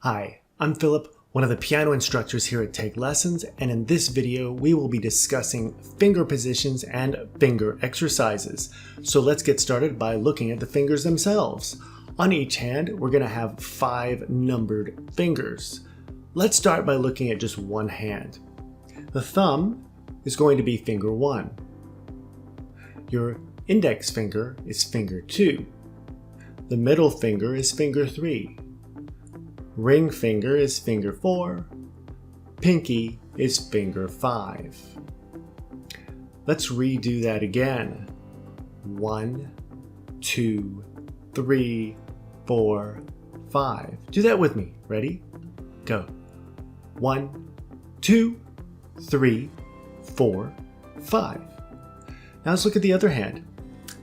Hi, I'm Philip, one of the piano instructors here at Take Lessons, and in this video we will be discussing finger positions and finger exercises. So let's get started by looking at the fingers themselves. On each hand, we're going to have 5 numbered fingers. Let's start by looking at just one hand. The thumb is going to be finger 1. Your index finger is finger 2. The middle finger is finger 3. Ring finger is finger 4. Pinky is finger 5. Let's redo that again. 1, 2, 3, 4, 5. Do that with me. Ready? Go. 1, 2, 3, 4, 5. Now let's look at the other hand.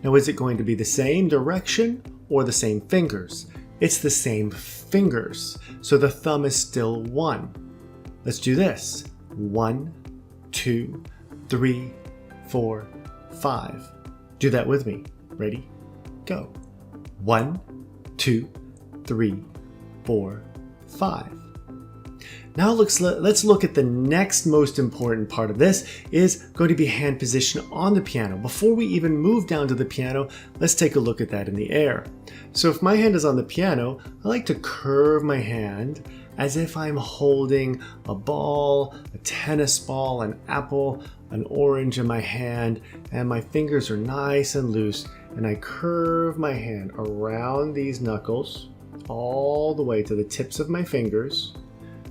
Now is it going to be the same direction or the same fingers? It's the same fingers, so the thumb is still 1. Let's do this. 1, 2, 3, 4, 5. Do that with me. Ready? Go. 1, 2, 3, 4, 5. Now let's look at the next most important part of this is going to be hand position on the piano. Before we even move down to the piano, let's take a look at that in the air. So if my hand is on the piano, I like to curve my hand as if I'm holding a ball, a tennis ball, an apple, an orange in my hand, and my fingers are nice and loose, and I curve my hand around these knuckles all the way to the tips of my fingers.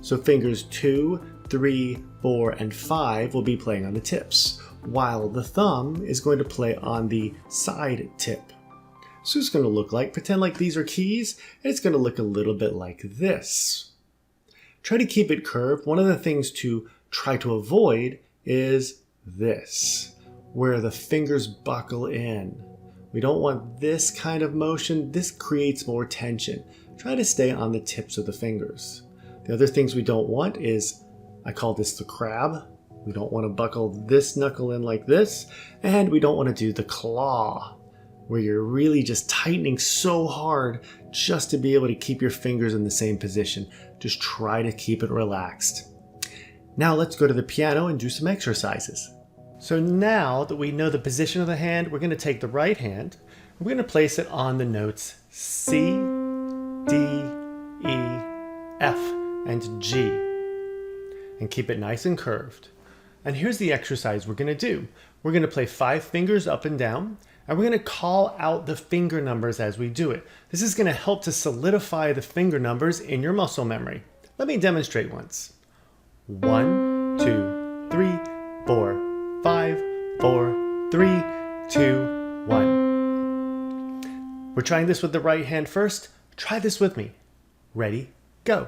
So fingers 2, 3, 4, and 5 will be playing on the tips, while the thumb is going to play on the side tip. So it's going to look like, pretend like these are keys, and it's going to look a little bit like this. Try to keep it curved. One of the things to try to avoid is this, where the fingers buckle in. We don't want this kind of motion. This creates more tension. Try to stay on the tips of the fingers. The other things we don't want is, I call this the crab. We don't want to buckle this knuckle in like this, and we don't want to do the claw, where you're really just tightening so hard just to be able to keep your fingers in the same position. Just try to keep it relaxed. Now let's go to the piano and do some exercises. So now that we know the position of the hand, we're going to take the right hand, and we're going to place it on the notes C, D, E, F, and G, and keep it nice and curved. And here's the exercise we're going to do. We're going to play 5 fingers up and down, and we're going to call out the finger numbers as we do it. This is going to help to solidify the finger numbers in your muscle memory. Let me demonstrate once. 1, 2, 3, 4, 5, 4, 3, 2, 1. We're trying this with the right hand first. Try this with me. Ready? Go.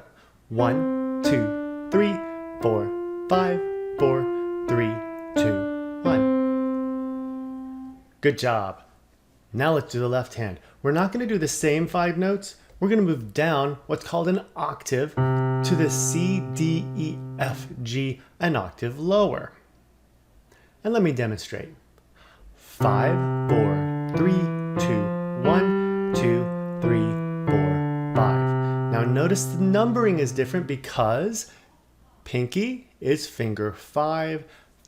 1, 2, 3, 4, 5, 4, 3, 2, 1. Good job. Now let's do the left hand. We're not going to do the same 5 notes. We're going to move down what's called an octave to the C, D, E, F, G, an octave lower. And let me demonstrate. 5, 4, 3, 2, 1, 2, 3, 4, 5. Now notice the numbering is different because pinky is finger 5,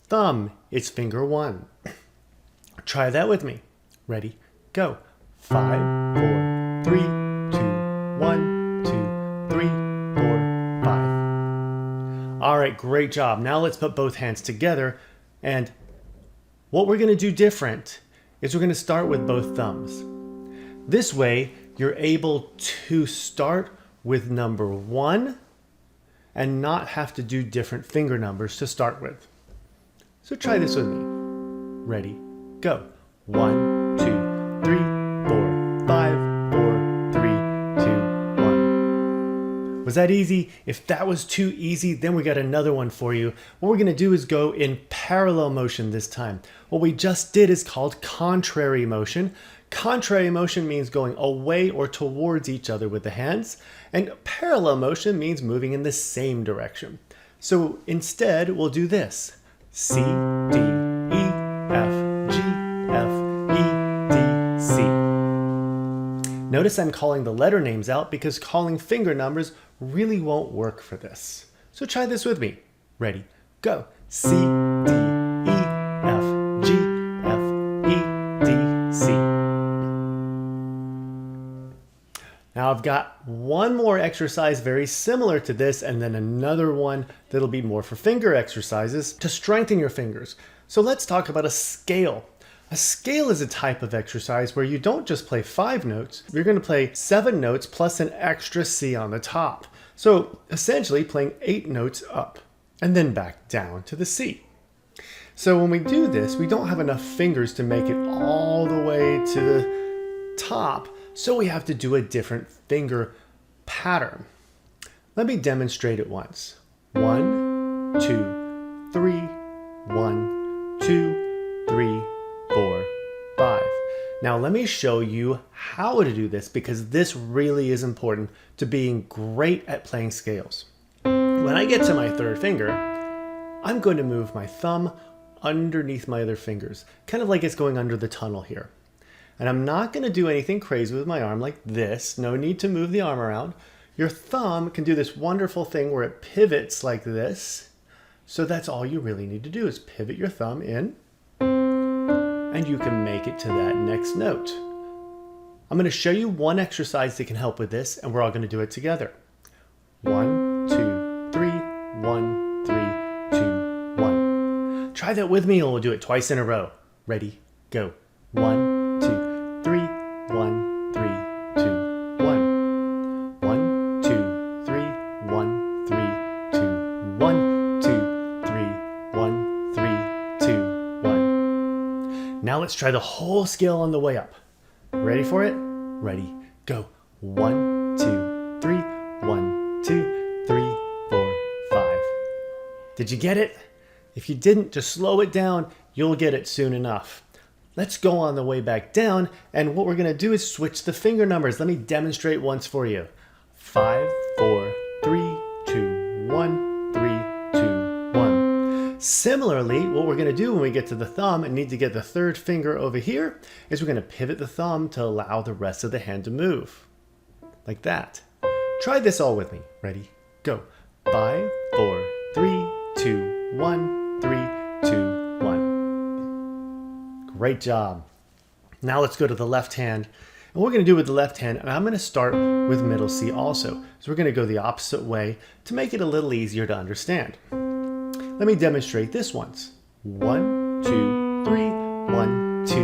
thumb is finger 1. Try that with me. Ready? Go. 5, 4, 3, 2, 1, 2, 3, 4, 5. All right, great job. Now let's put both hands together, and what we're going to do different is we're going to start with both thumbs. This way, you're able to start with number 1 and not have to do different finger numbers to start with. So try this with me. Ready? Go. 1, 2, 3, 4, 5, 4, 3, 2, 1. Was that easy? If that was too easy, then we got another one for you. What we're going to do is go in parallel motion this time. What we just did is called contrary motion. Contrary motion means going away or towards each other with the hands, and parallel motion means moving in the same direction. So instead, we'll do this. C, D, E, F, G, F, E, D, C. Notice I'm calling the letter names out because calling finger numbers really won't work for this. So try this with me. Ready, go. C, D, E, F, G, F, E, D, C. Now I've got one more exercise very similar to this, and then another one that'll be more for finger exercises to strengthen your fingers. So let's talk about a scale. A scale is a type of exercise where you don't just play 5 notes, you're going to play 7 notes plus an extra C on the top. So essentially playing 8 notes up and then back down to the C. So when we do this, we don't have enough fingers to make it all the way to the top. So we have to do a different finger pattern. Let me demonstrate it once. 1, 2, 3, 1, 2, 3, 4, 5. Now let me show you how to do this because this really is important to being great at playing scales. When I get to my 3rd finger, I'm going to move my thumb underneath my other fingers, kind of like it's going under the tunnel here. And I'm not going to do anything crazy with my arm like this. No need to move the arm around. Your thumb can do this wonderful thing where it pivots like this. So that's all you really need to do is pivot your thumb in, and you can make it to that next note. I'm going to show you one exercise that can help with this, and we're all going to do it together. 1, 2, 3, 1, 3, 2, 1. Try that with me and we'll do it twice in a row. Ready, go. 1, 2, 3, 1, 3, 2, 1. 1, 2, 3, 1, 3, 2, 1, 2, 3, 1, 3, 2, 1. Now let's try the whole scale on the way up. Ready for it? Ready, go. 1, 2, 3, 1, 2, 3, 4, 5. Did you get it? If you didn't, just slow it down. You'll get it soon enough. Let's go on the way back down, and what we're going to do is switch the finger numbers. Let me demonstrate once for you. 5, 4, 3, 2, 1, 3, 2, 1. Similarly, what we're going to do when we get to the thumb and need to get the 3rd finger over here is we're going to pivot the thumb to allow the rest of the hand to move. Like that. Try this all with me. Ready? Go. 5, 4, 3, 2, 1, 3, 2, 1. Great job. Now let's go to the left hand. And what we're going to do with the left hand, and I'm going to start with middle C also. So we're going to go the opposite way to make it a little easier to understand. Let me demonstrate this once. 1, 2, 3, 1, 2,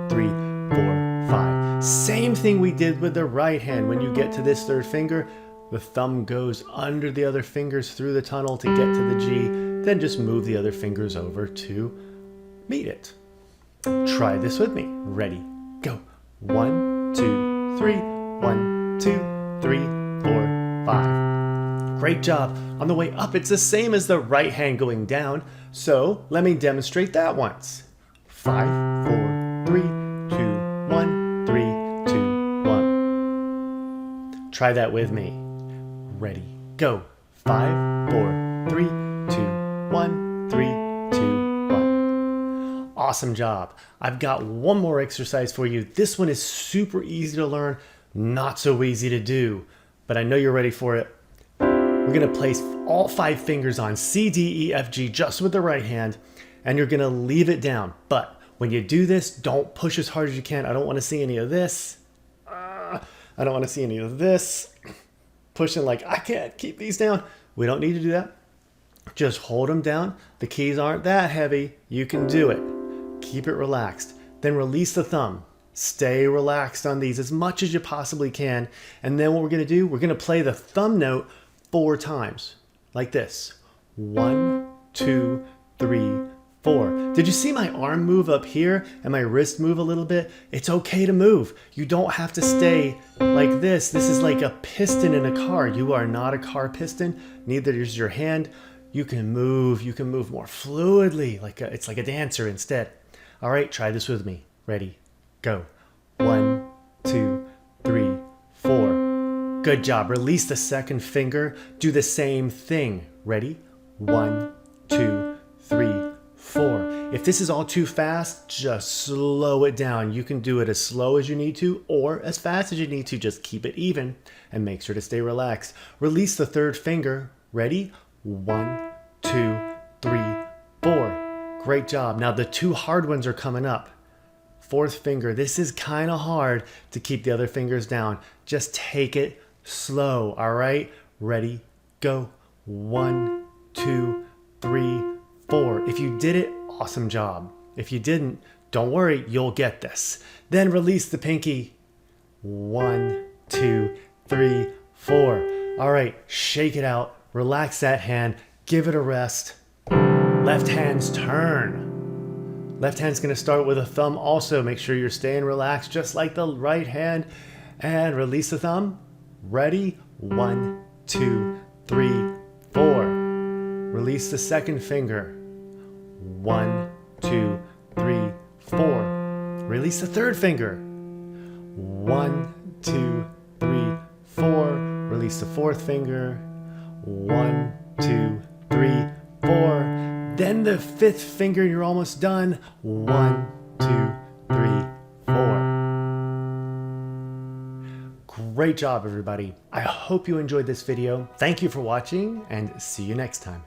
3, 4, 5. Same thing we did with the right hand. When you get to this 3rd finger, the thumb goes under the other fingers through the tunnel to get to the G, then just move the other fingers over to meet it. Try this with me. Ready, go. 1, 2, 3, 1, 2, 3, 4, 5. Great job. On the way up, it's the same as the right hand going down. So let me demonstrate that once. 5, 4, 3, 2, 1, 3, 2, 1. Try that with me. Ready, go. 5, 4, 3, 2, 1, 3, 2, 1. Awesome job. I've got one more exercise for you. This one is super easy to learn, not so easy to do, but I know you're ready for it. We're going to place all 5 fingers on C, D, E, F, G just with the right hand, and you're going to leave it down. But when you do this, don't push as hard as you can. I don't want to see any of this. I don't want to see any of this. Pushing like, I can't keep these down. We don't need to do that. Just hold them down. The keys aren't that heavy. You can do it. Keep it relaxed. Then release the thumb. Stay relaxed on these as much as you possibly can. And then what we're going to do, we're going to play the thumb note 4 times. Like this. 1, 2, 3, 4. Did you see my arm move up here and my wrist move a little bit? It's okay to move. You don't have to stay like this. This is like a piston in a car. You are not a car piston. Neither is your hand. You can move more fluidly. It's like a dancer instead. All right, try this with me. Ready, go. 1, 2, 3, 4. Good job. Release the 2nd finger. Do the same thing. Ready? 1, 2, 3, 4. If this is all too fast, just slow it down. You can do it as slow as you need to or as fast as you need to. Just keep it even and make sure to stay relaxed. Release the third finger. Ready? 1, 2, 3, 4. Great job. Now the two hard ones are coming up. Fourth finger. This is kind of hard to keep the other fingers down. Just take it slow. All right? Ready? Go. 1, 2, 3, 4. If you did it, awesome job. If you didn't, don't worry, you'll get this. Then release the pinky. 1, 2, 3, 4. All right, shake it out. Relax that hand. Give it a rest. Left hand's turn. Left hand's gonna start with a thumb also. Make sure you're staying relaxed just like the right hand. And release the thumb. Ready? 1, 2, 3, 4. Release the second finger. 1, 2, 3, 4. Release the third finger. 1, 2, 3, 4. Release the fourth finger. 1, 2, 3, 4. Then the fifth finger, you're almost done. 1, 2, 3, 4. Great job, everybody. I hope you enjoyed this video. Thank you for watching and see you next time.